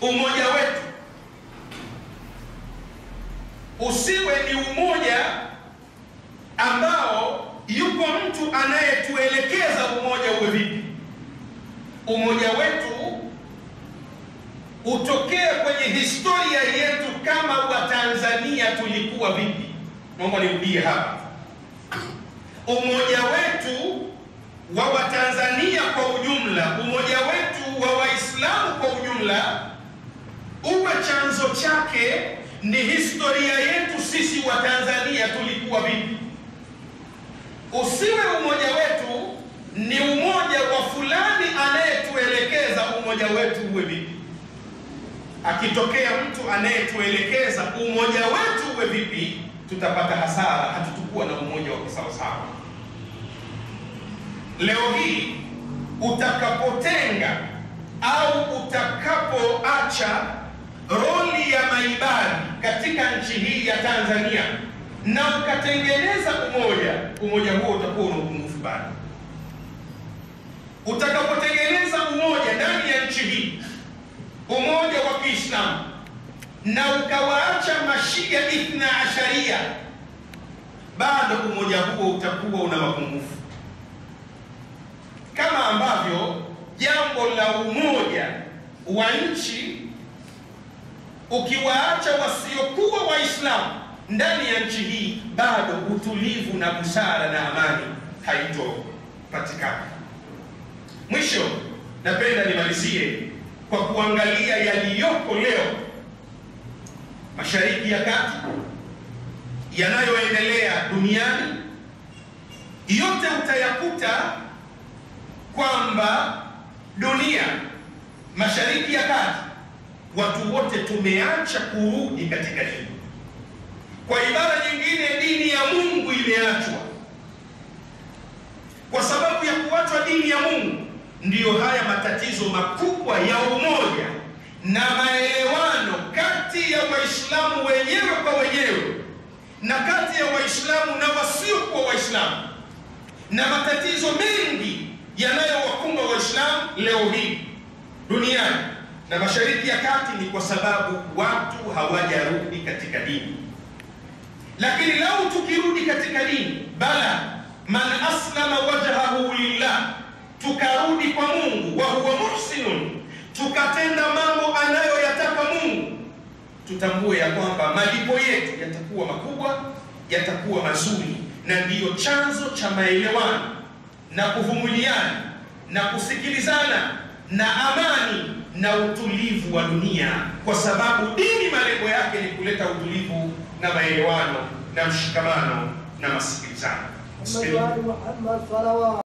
umoja wetu usiwe ni umoja ambao yuko mtu anayetuelekeza umoja uwe vipi. Umoja wetu utokee kwenye historia yetu kama Watanzania tulikuwa vipi. Naomba nirudie hapa. Umoja wetu wa Watanzania kwa ujumla, umoja wetu wa Waislamu kwa ujumla, uwe chanzo chake ni historia yetu sisi wa Tanzania tulikuwa vipi. Usiwe umoja wetu ni umoja wa fulani anayetuelekeza umoja wetu uwe vipi. Akitokea mtu anayetuelekeza umoja wetu uwe vipi, tutapata hasara, hatutakuwa na umoja wa kisawasawa. Leo hii utakapotenga au utakapoacha roli ya maibadi katika nchi hii ya Tanzania na ukatengeneza umoja huo utakuwa na upungufu bado. Utakapotengeneza umoja ndani ya nchi hii, umoja wa Kiislamu, na ukawaacha Mashia Ithna Asharia, bado umoja huo utakuwa una mapungufu. Kama ambavyo jambo la umoja wa nchi, ukiwaacha wasiokuwa Waislamu ndani ya nchi hii, bado utulivu na busara na amani haitopatikana. Mwisho, napenda nimalizie kwa kuangalia yaliyoko leo Mashariki ya Kati, yanayoendelea duniani. Yote utayakuta kwamba dunia, Mashariki ya Kati, watu wote tumeacha kurudi katika dini. Kwa ibara nyingine, dini ya Mungu imeachwa. Kwa sababu ya kuachwa dini ya Mungu, ndiyo haya matatizo makubwa ya umoja na maelewano kati ya Waislamu wenyewe kwa wenyewe na kati ya Waislamu na wasiokuwa Waislamu, na matatizo mengi yanayowakumba Waislamu leo hii duniani na Mashariki ya Kati, ni kwa sababu watu hawajarudi katika dini. Lakini lau tukirudi katika dini, bala man aslama wajhahu lillah, tukarudi kwa Mungu, wa huwa muhsinun, tukatenda mambo anayoyataka Mungu, tutambue ya kwamba malipo yetu yatakuwa makubwa, yatakuwa mazuri, na ndiyo chanzo cha maelewano na kuvumiliana na kusikilizana na amani na utulivu wa dunia, kwa sababu dini malengo yake ni kuleta utulivu na maelewano na mshikamano na masikilizano.